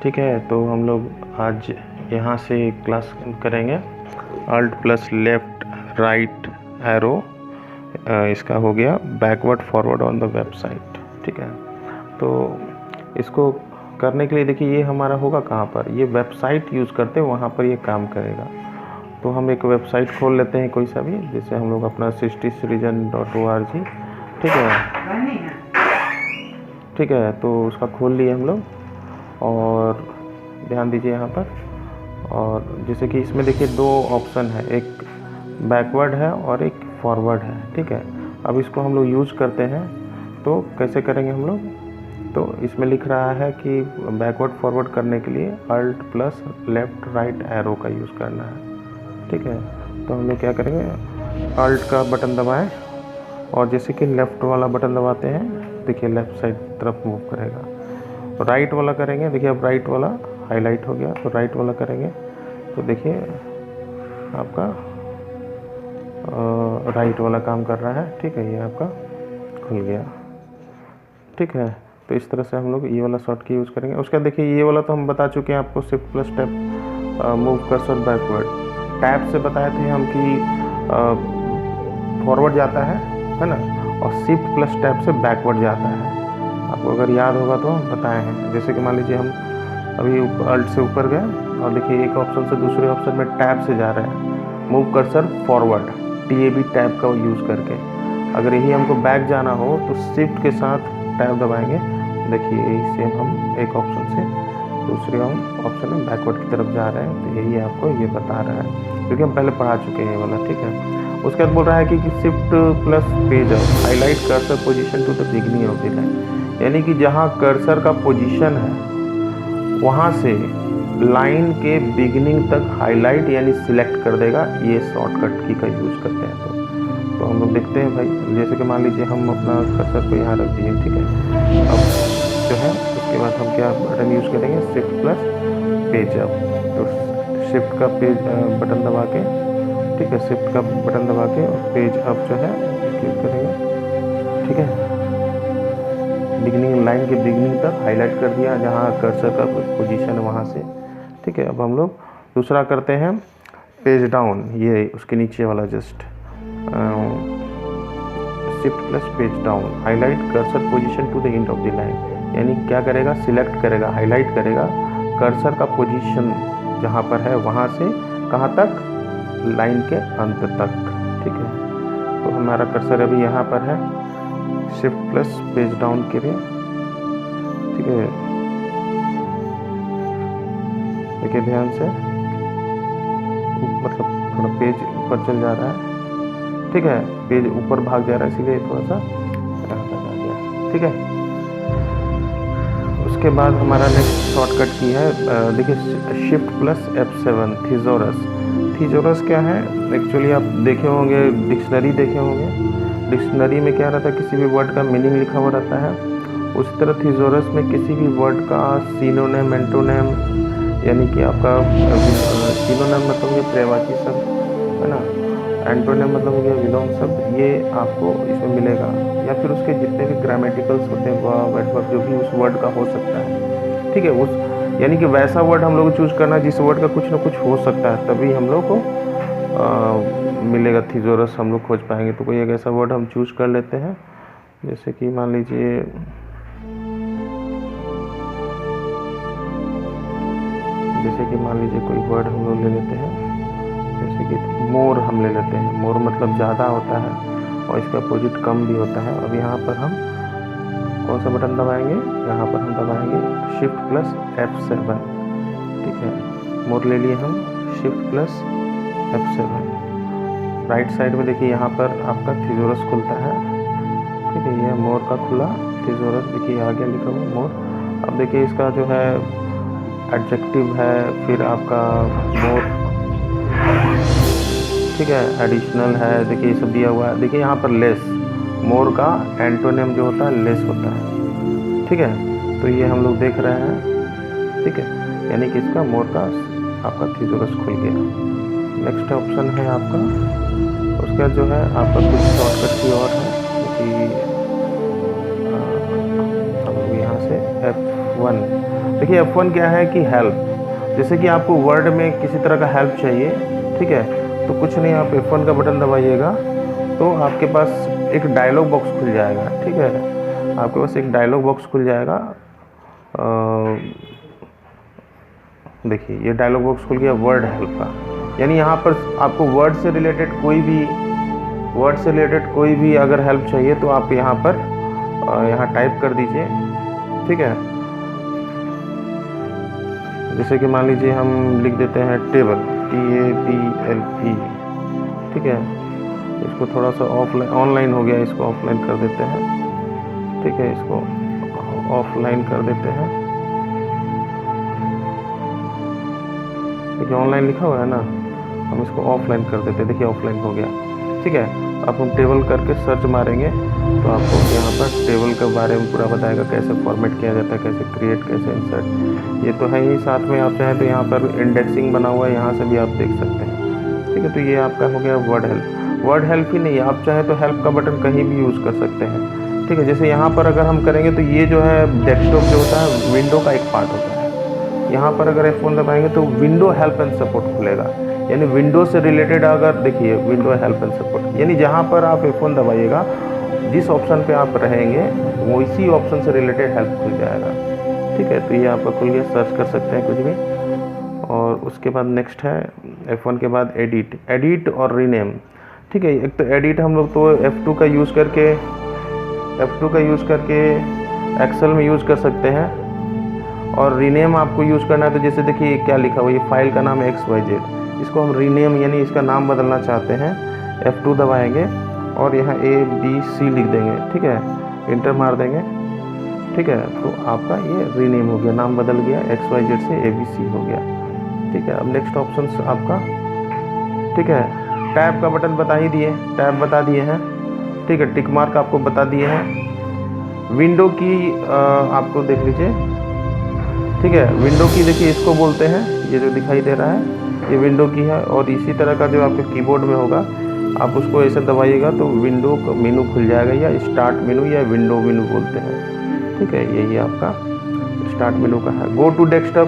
ठीक है, तो हम लोग आज यहाँ से क्लास करेंगे alt plus left right arrow, इसका हो गया backward forward on the website. ठीक है, तो इसको करने के लिए देखिए ये हमारा होगा कहाँ पर, ये वेबसाइट यूज़ करते हैं वहाँ पर ये काम करेगा। तो हम एक वेबसाइट खोल लेते हैं कोई सा भी, जैसे हम लोग अपना srishtirevision.org। ठीक है, तो उसका खोल लिए हम लोग और ध्यान दीजिए यहाँ पर। और जैसे कि इसमें देखिए दो ऑप्शन है, एक बैकवर्ड है और एक फॉरवर्ड है। ठीक है, अब इसको हम लोग यूज़ करते हैं तो कैसे करेंगे हम लोग, तो इसमें लिख रहा है कि बैकवर्ड फॉरवर्ड करने के लिए alt plus left right arrow का यूज़ करना है। ठीक है, तो हम लोग क्या करेंगे, अल्ट का बटन दबाएं और जैसे कि लेफ़्ट वाला बटन दबाते हैं देखिए लेफ़्ट साइड तरफ मूव करेगा। राइट वाला करेंगे, देखिए अब राइट वाला हाईलाइट हो गया, तो राइट वाला करेंगे तो देखिए आपका राइट वाला काम कर रहा है। ठीक है, ये आपका खुल गया। ठीक है, तो इस तरह से हम लोग ये वाला शॉर्ट की यूज़ करेंगे। उसके बाद देखिए ये वाला तो हम बता चुके हैं आपको, shift plus tap move cursor backward. Tap से बताए थे हम कि फॉरवर्ड जाता है ना, और शिफ्ट प्लस टैप से बैकवर्ड जाता है। आपको अगर याद होगा तो हम बताए हैं। जैसे कि मान लीजिए हम अभी अल्ट से ऊपर गए और देखिए एक ऑप्शन से दूसरे ऑप्शन में टैप से जा रहे हैं, move cursor forward TAB tap का यूज़ करके। अगर यही हमको बैक जाना हो तो शिफ्ट के साथ टैप दबाएंगे, देखिए यही सेम हम एक ऑप्शन से दूसरे ऑप्शन में बैकवर्ड की तरफ जा रहे हैं। तो यही आपको ये बता रहा है क्योंकि हम पहले पढ़ा चुके हैं ये वाला। ठीक है, उसके बाद बोल रहा है कि shift plus page up highlight cursor position to the beginning of the line, यानी कि जहाँ कर्सर का पोजीशन है वहाँ से लाइन के बिगिनिंग तक हाईलाइट यानी सिलेक्ट कर देगा। ये शॉर्टकट की का यूज़ करते हैं। तो हम लोग देखते हैं भाई, जैसे कि मान लीजिए हम अपना कर्सर को यहाँ रख दिए। ठीक है, अब जो है उसके बाद हम क्या बटन यूज़ करेंगे, शिफ्ट प्लस पेज अप। तो शिफ्ट का पेज बटन दबा के, ठीक है, शिफ्ट का बटन दबा के और पेज अप जो है क्लिक करेंगे। ठीक है, बिगिनिंग लाइन के बिगिनिंग तक हाईलाइट कर दिया जहाँ कर्सर का पोजीशन है वहाँ से। ठीक है, अब हम लोग दूसरा करते हैं पेज डाउन, ये उसके नीचे वाला just shift plus page down highlight cursor position to the end of the line, यानी क्या करेगा, सिलेक्ट करेगा, हाईलाइट करेगा कर्सर का पोजीशन जहाँ पर है वहाँ से कहाँ तक, लाइन के अंत तक। ठीक है, तो हमारा कर्सर अभी यहाँ पर है, शिफ्ट प्लस पेज डाउन के लिए। ठीक है, देखिए ध्यान से, मतलब थोड़ा पेज ऊपर चल जा रहा है। ठीक है, पेज ऊपर भाग जा रहा है इसीलिए थोड़ा सा यहाँ तक आ गया। ठीक है, उसके बाद हमारा नेक्स्ट शॉर्टकट की है, देखिए शिफ्ट प्लस F7 थीजोरस। थीजोरस क्या है, एक्चुअली आप देखे होंगे, डिक्शनरी देखे होंगे। डिक्शनरी में क्या रहता है, किसी भी वर्ड का मीनिंग लिखा हुआ रहता है। उस तरह थीजोरस में किसी भी वर्ड का सिनोनिम एंटोनिम, यानी कि आपका सिनोनिम मतलब हो गया पर्यायवाची शब्द, है ना, एंटोनिम मतलब हो गया विलोम शब्द, ये आपको इसमें मिलेगा। या फिर उसके जितने भी ग्रामेटिकल्स होते हैं वर्ब एडवर्ब जो भी उस वर्ड का हो सकता है। ठीक है, उस यानी कि वैसा वर्ड हम लोग चूज़ करना जिस वर्ड का कुछ ना कुछ हो सकता है, तभी हम लोग को मिलेगा थीजोरस, हम लोग खोज पाएंगे। तो कोई एक ऐसा वर्ड हम चूज़ कर लेते हैं, जैसे कि मान लीजिए कोई वर्ड हम लोग ले लेते हैं, जैसे कि मोर हम ले लेते हैं। मोर मतलब ज़्यादा होता है और इसका अपोजिट कम भी होता है। अब यहाँ पर हम कौन सा बटन दबाएंगे, यहाँ पर हम दबाएंगे शिफ्ट प्लस F7। ठीक है, मोर ले लिए हम, shift plus F7। Right side में देखिए यहाँ पर आपका थीजोरस खुलता है। ठीक है, ये मोर का खुला थीजोरस, देखिए आगे लिखा हुआ मोर। अब देखिए इसका जो है एडजेक्टिव है, फिर आपका मोर, ठीक है, एडिशनल है, देखिए ये सब दिया हुआ है। देखिए यहाँ पर लेस, मोर का एंटोनिम जो होता है लेस होता है। ठीक है, तो ये हम लोग देख रहे हैं। ठीक है, यानी कि इसका मोर का आपका थीजोरस खुल गया। नेक्स्ट ऑप्शन है आपका, उसका जो है आपका कुछ शॉर्टकट की और है कि हम लोग यहाँ से F1 देखिए F1 क्या है कि हेल्प, जैसे कि आपको वर्ड में किसी तरह का हेल्प चाहिए, ठीक है, तो कुछ नहीं, आप F1 का बटन दबाइएगा तो आपके पास एक डायलॉग बॉक्स खुल जाएगा, ठीक है, आपके पास एक डायलॉग बॉक्स खुल जाएगा। देखिए ये डायलॉग बॉक्स खुल गया वर्ड हेल्प का, यानी यहाँ पर आपको वर्ड से रिलेटेड कोई भी अगर हेल्प चाहिए तो आप यहाँ पर यहाँ टाइप कर दीजिए, ठीक है। जैसे कि मान लीजिए हम लिख देते हैं टेबल, TABLE, ठीक है, इसको थोड़ा सा ऑफलाइन, ऑनलाइन हो गया, इसको ऑफलाइन कर देते हैं, ठीक है, इसको ऑफलाइन कर देते हैं। देखिए ऑनलाइन लिखा हुआ है ना, हम इसको ऑफलाइन कर देते हैं, देखिए ऑफलाइन हो गया, ठीक है। अब हम टेबल करके सर्च मारेंगे तो आपको यहाँ पर टेबल के बारे में पूरा बताएगा, कैसे फॉर्मेट किया जाता है, कैसे क्रिएट, कैसे इंसर्ट, ये तो है ही। साथ में आप चाहें तो यहाँ पर इंडेक्सिंग बना हुआ है, यहाँ से भी आप देख सकते हैं, ठीक है। तो ये आपका हो गया वर्ड हेल्प। वर्ड हेल्प ही नहीं, आप चाहें तो हेल्प का बटन कहीं भी यूज़ कर सकते हैं, ठीक है। जैसे यहाँ पर अगर हम करेंगे तो ये जो है डेस्कटॉप जो होता है विंडो का एक पार्ट होता है, यहाँ पर अगर F1 दबाएंगे तो विंडो हेल्प एंड सपोर्ट खुलेगा, यानी विंडो से रिलेटेड अगर देखिए विंडो हेल्प एंड सपोर्ट, यानी जहाँ पर आप F1 दबाइएगा जिस ऑप्शन पे आप रहेंगे वो इसी ऑप्शन से रिलेटेड हेल्प खुल जाएगा, ठीक है। तो ये आपका खुल गया, सर्च कर सकते हैं कुछ भी। और उसके बाद नेक्स्ट है F1 के बाद एडिट और रीनेम, ठीक है। एक तो एडिट हम लोग तो F2 का यूज़ करके एक्सेल में यूज़ कर सकते हैं, और रीनेम आपको यूज़ करना है तो जैसे देखिए क्या लिखा हुआ, ये फाइल का नाम है XYZ, इसको हम रीनेम यानी इसका नाम बदलना चाहते हैं, F2 दबाएंगे और यहाँ ABC लिख देंगे, ठीक है, इंटर मार देंगे, ठीक है। तो आपका ये रीनेम हो गया, नाम बदल गया, XYZ से ABC हो गया, ठीक है। अब नेक्स्ट ऑप्शन आपका, ठीक है, टैब का बटन बता ही दिए, टैब बता दिए हैं, ठीक है, टिक मार्क आपको बता दिए हैं। विंडो की आपको देख लीजिए, ठीक है, विंडो की देखिए इसको बोलते हैं, ये जो दिखाई दे रहा है ये विंडो की है। और इसी तरह का जो आपके कीबोर्ड में होगा आप उसको ऐसे दबाइएगा तो विंडो का मेनू खुल जाएगा, या स्टार्ट मेनू या विंडो मेनू बोलते हैं, ठीक है, यही आपका स्टार्ट मेनू का है। गो टू डेस्कटॉप,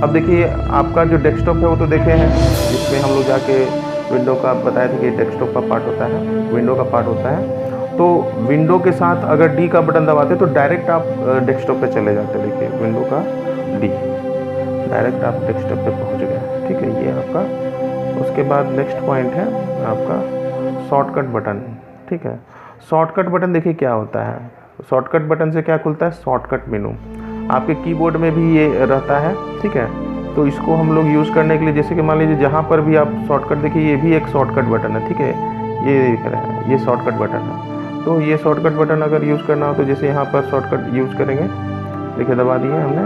अब देखिए आपका जो डेस्कटॉप है वो तो देखे हैं, जिसमें हम लोग जाके विंडो का बताए थे कि डेस्कटॉप का पार्ट होता है, विंडो का पार्ट होता है। तो विंडो के साथ अगर D का बटन दबाते तो डायरेक्ट आप डेस्कटॉप पे चले जाते, देखिए विंडो का D, डायरेक्ट आप डेस्कटॉप पे पहुंच गए, ठीक है, ये आपका। उसके बाद नेक्स्ट पॉइंट है आपका शॉर्टकट बटन, ठीक है। शॉर्टकट बटन देखिए क्या होता है, शॉर्टकट बटन से क्या खुलता है, शॉर्टकट मेनू आपके कीबोर्ड में भी ये रहता है, ठीक है। तो इसको हम लोग यूज़ करने के लिए, जैसे कि मान लीजिए जहाँ पर भी आप शॉर्टकट देखिए, ये भी एक शॉर्टकट बटन है, ठीक है, ये दिख रहा है, ये शॉर्टकट बटन है। तो ये शॉर्टकट बटन अगर यूज़ करना हो तो जैसे यहाँ पर शॉर्टकट यूज़ करेंगे, देखिए दबा दिए हमने,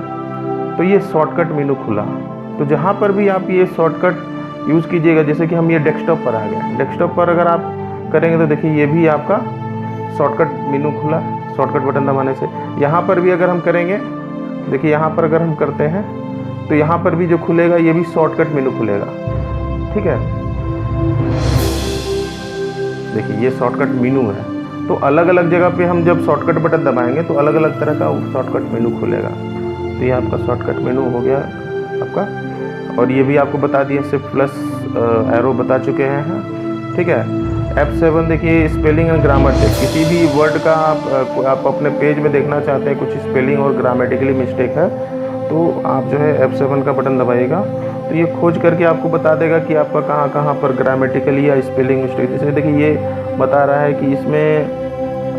तो ये शॉर्टकट मेनू खुला। तो जहाँ पर भी आप ये शॉर्टकट यूज़ कीजिएगा, जैसे कि हम ये डेस्कटॉप पर आ गए, डेस्कटॉप पर अगर आप करेंगे तो देखिए ये भी आपका शॉर्टकट मेनू खुला, शॉर्टकट बटन दबाने से। यहाँ पर भी अगर हम करेंगे, देखिए यहाँ पर अगर हम करते हैं तो यहाँ पर भी जो खुलेगा ये भी शॉर्टकट मेनू खुलेगा, ठीक है, देखिए ये शॉर्टकट मेनू है। तो अलग अलग जगह पे हम जब शॉर्टकट बटन दबाएंगे तो अलग अलग तरह का शॉर्टकट मेनू खुलेगा। तो ये आपका शॉर्टकट मेनू हो गया आपका, और ये भी आपको बता दिया, शिफ्ट प्लस एरो बता चुके हैं, ठीक है। F7 देखिए स्पेलिंग एंड ग्रामर चेक, किसी भी वर्ड का आप अपने पेज में देखना चाहते हैं कुछ स्पेलिंग और ग्रामेटिकली मिस्टेक है तो आप जो है F7 का बटन दबाइएगा तो ये खोज करके आपको बता देगा कि आपका कहाँ कहाँ पर ग्रामेटिकली या स्पेलिंग मिस्टेक। जैसे देखिए ये बता रहा है कि इसमें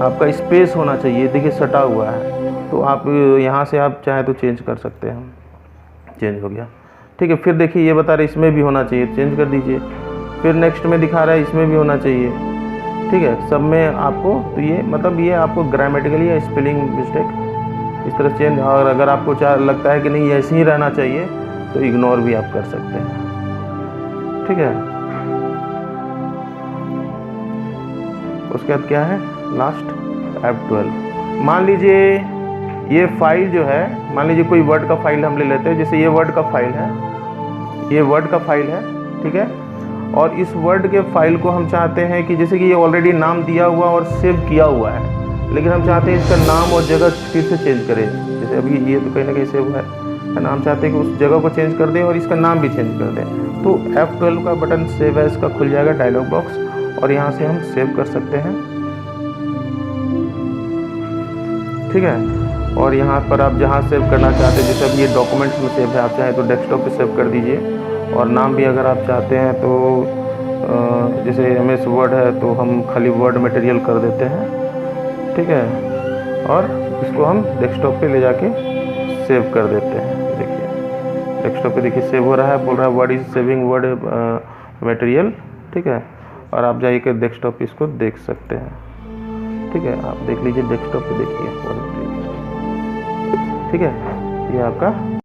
आपका स्पेस होना चाहिए, देखिए सटा हुआ है, तो आप यहाँ से आप चाहे तो चेंज कर सकते हैं, चेंज हो गया, ठीक है। फिर देखिए ये बता रहे इसमें भी होना चाहिए, चेंज कर दीजिए। फिर नेक्स्ट में दिखा रहा है इसमें भी होना चाहिए, ठीक है, सब में आपको। तो ये मतलब ये आपको ग्रामेटिकली या स्पेलिंग मिस्टेक इस तरह चेंज, और अगर आपको लगता है कि नहीं ऐसे ही रहना चाहिए तो इग्नोर भी आप कर सकते हैं, ठीक है। उसके बाद क्या है लास्ट, F12। मान लीजिए ये फाइल जो है, मान लीजिए कोई वर्ड का फाइल हम ले लेते हैं, जैसे ये वर्ड का फाइल है, ये वर्ड का फाइल है, ठीक है। और इस वर्ड के फाइल को हम चाहते हैं कि जैसे कि ये ऑलरेडी नाम दिया हुआ और सेव किया हुआ है, लेकिन हम चाहते हैं इसका नाम और जगह फिर से चेंज करें। जैसे अभी ये तो कहीं ना कहीं सेव है, है ना, हम चाहते हैं कि उस जगह को चेंज कर दें और इसका नाम भी चेंज कर दें। तो F12 का बटन सेव एज का खुल जाएगा डायलॉग बॉक्स, और यहाँ से हम सेव कर सकते हैं। ठीक है, और यहाँ पर आप जहाँ सेव करना चाहते हैं, जैसे अब ये डॉक्यूमेंट्स में सेव है, आप चाहें तो डेस्कटॉप पे सेव कर दीजिए। और नाम भी अगर आप चाहते हैं तो जैसे MS वर्ड है तो हम खाली वर्ड मटेरियल कर देते हैं। ठीक है, और इसको हम डेस्कटॉप पे ले जाके सेव कर देते हैं। देखिए डेस्कटॉप पे देखिए सेव हो रहा है, बोल रहा है word is saving word material. ठीक है, और आप जाइए कर डेस्कटॉप पे इसको देख सकते हैं। ठीक है, आप देख लीजिए डेस्कटॉप पे देखिए। ठीक है, ये आपका